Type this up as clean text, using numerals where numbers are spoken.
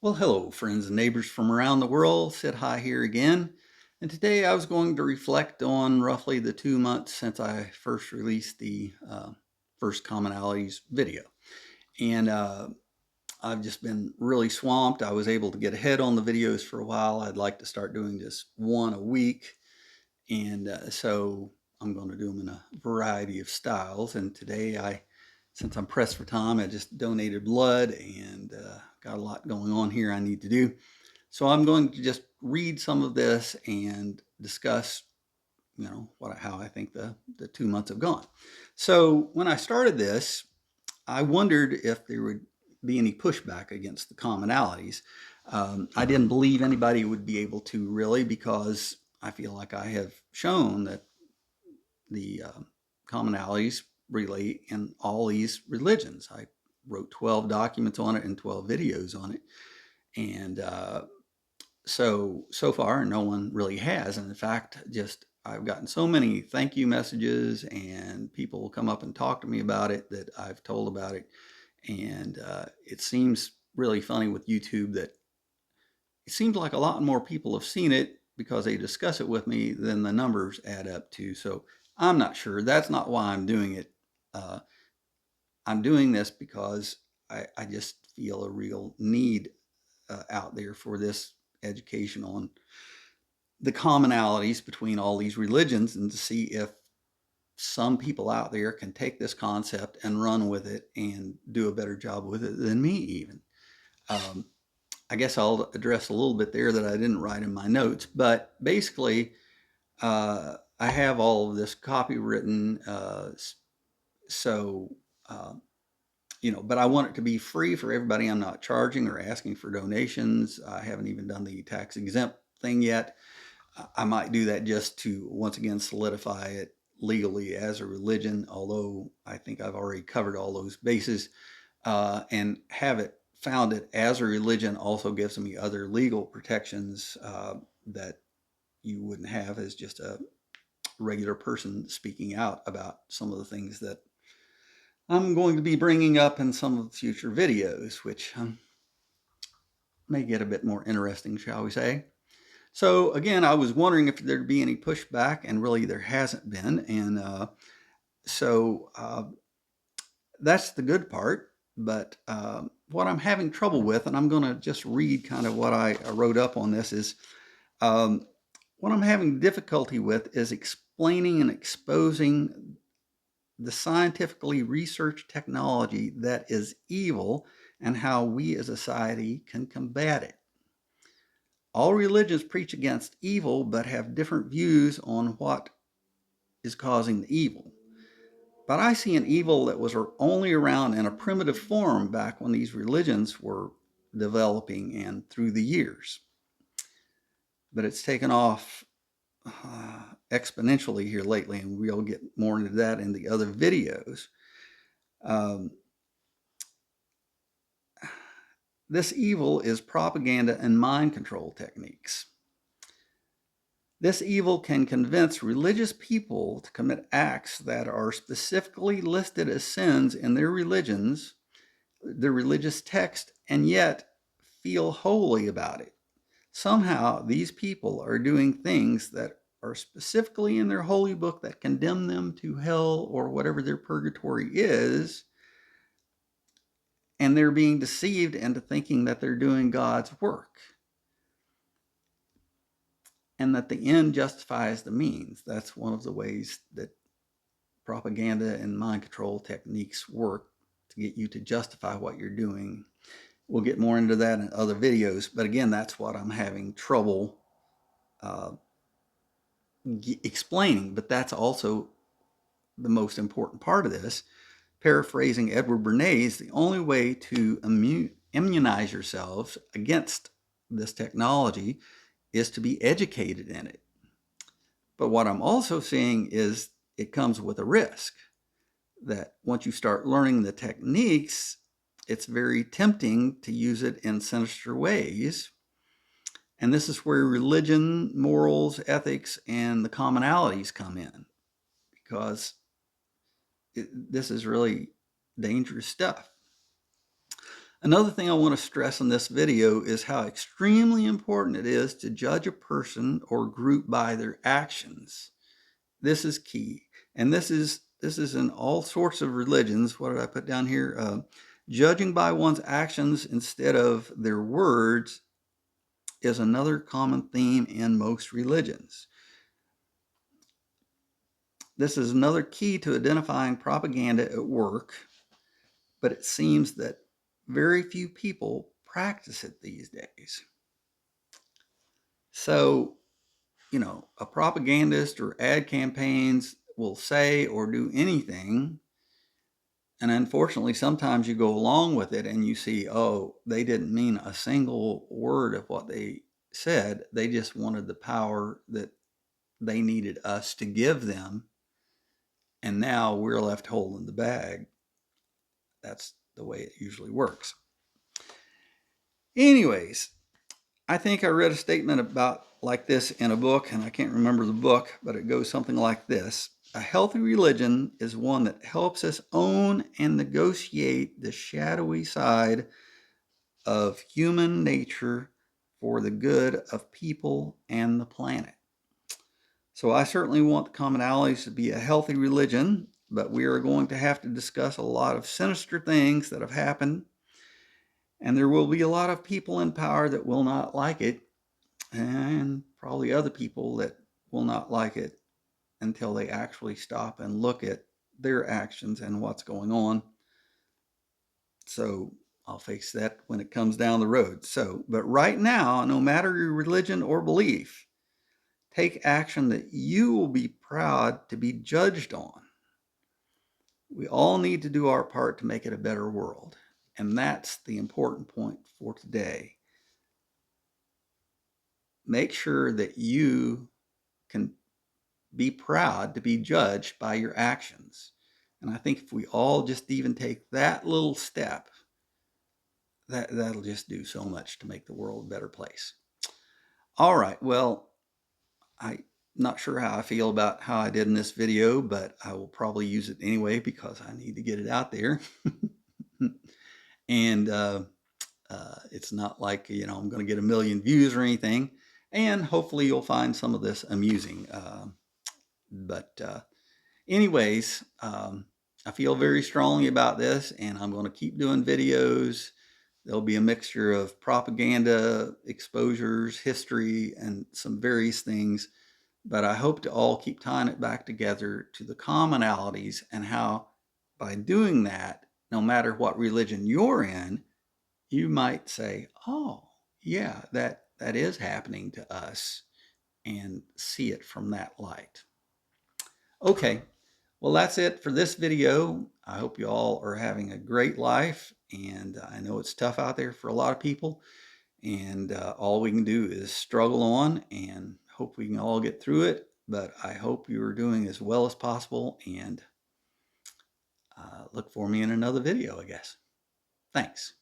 Well, hello, friends and neighbors from around the world. Sid Hi here again. And today I was going to reflect on roughly the 2 months since I first released the first Commonalities video. And I've just been really swamped. I was able to get ahead on the videos for a while. I'd like to start doing just one a week. And so I'm going to do them in a variety of styles. And today since I'm pressed for time, I just donated blood and got a lot going on here I need to do. So I'm going to just read some of this and discuss, how I think the 2 months have gone. So when I started this, I wondered if there would be any pushback against the commonalities. I didn't believe anybody would be able to really, because I feel like I have shown that the commonalities relate in all these religions. I wrote 12 documents on it and 12 videos on it. And so far, no one really has. And in fact, just I've gotten so many thank you messages, and people will come up and talk to me about it that I've told about it. And it seems really funny with YouTube that it seems like a lot more people have seen it because they discuss it with me than the numbers add up to. So I'm not sure. That's not why I'm doing it. Uh, I'm doing this because I just feel a real need out there for this education on the commonalities between all these religions, and to see if some people out there can take this concept and run with it and do a better job with it than me even. Um, I guess I'll address a little bit there that I didn't write in my notes, but basically, I have all of this copywritten, so uh, but I want it to be free for everybody. I'm not charging or asking for donations. I haven't even done the tax exempt thing yet. I might do that just to once again solidify it legally as a religion, although I think I've already covered all those bases. And have it founded as a religion also gives me other legal protections that you wouldn't have as just a regular person speaking out about some of the things that I'm going to be bringing up in some of the future videos, which may get a bit more interesting, shall we say. So again, I was wondering if there'd be any pushback, and really there hasn't been. And so that's the good part. But what I'm having trouble with, and I'm going to just read kind of what I wrote up on this, is um, what I'm having difficulty with is explaining and exposing the scientifically researched technology that is evil and how we as a society can combat it. All religions preach against evil, but have different views on what is causing the evil. But I see an evil that was only around in a primitive form back when these religions were developing and through the years. But it's taken off exponentially here lately, and we'll get more into that in the other videos. Um, this evil is propaganda and mind control techniques. This evil can convince religious people to commit acts that are specifically listed as sins in their religions, their religious text, and yet feel holy about it. Somehow, these people are doing things that are specifically in their holy book that condemn them to hell or whatever their purgatory is, and they're being deceived into thinking that they're doing God's work, and that the end justifies the means. That's one of the ways that propaganda and mind control techniques work, to get you to justify what you're doing. We'll get more into that in other videos, but again, that's what I'm having trouble uh, explaining. But that's also the most important part of this. Paraphrasing Edward Bernays, the only way to immunize yourselves against this technology is to be educated in it. But what I'm also seeing is it comes with a risk, that once you start learning the techniques, it's very tempting to use it in sinister ways. And this is where religion, morals, ethics, and the commonalities come in, because this is really dangerous stuff. Another thing I want to stress in this video is how extremely important it is to judge a person or group by their actions. This is key. And this is in all sorts of religions. What did I put down here? Judging by one's actions instead of their words is another common theme in most religions. This is another key to identifying propaganda at work, but it seems that very few people practice it these days. So, a propagandist or ad campaigns will say or do anything. And unfortunately, sometimes you go along with it and you see, oh, they didn't mean a single word of what they said. They just wanted the power that they needed us to give them. And now we're left holding the bag. That's the way it usually works. Anyways, I think I read a statement about like this in a book, and I can't remember the book, but it goes something like this. A healthy religion is one that helps us own and negotiate the shadowy side of human nature for the good of people and the planet. So I certainly want the Commonalities to be a healthy religion, but we are going to have to discuss a lot of sinister things that have happened, and there will be a lot of people in power that will not like it, and probably other people that will not like it until they actually stop and look at their actions and what's going on. So I'll face that when it comes down the road. But right now, no matter your religion or belief, take action that you will be proud to be judged on. We all need to do our part to make it a better world. And that's the important point for today. Make sure that you can be proud to be judged by your actions. And I think if we all just even take that little step, that'll just do so much to make the world a better place. All right, well, I'm not sure how I feel about how I did in this video, but I will probably use it anyway because I need to get it out there. And it's not like, I'm going to get a million views or anything. And hopefully you'll find some of this amusing. Anyways, I feel very strongly about this, and I'm going to keep doing videos. There'll be a mixture of propaganda, exposures, history, and some various things. But I hope to all keep tying it back together to the commonalities and how by doing that, no matter what religion you're in, you might say, oh, yeah, that is happening to us, and see it from that light. Okay, well, that's it for this video. I hope you all are having a great life, and I know it's tough out there for a lot of people, and all we can do is struggle on and hope we can all get through it. But I hope you are doing as well as possible, and look for me in another video, I guess. Thanks.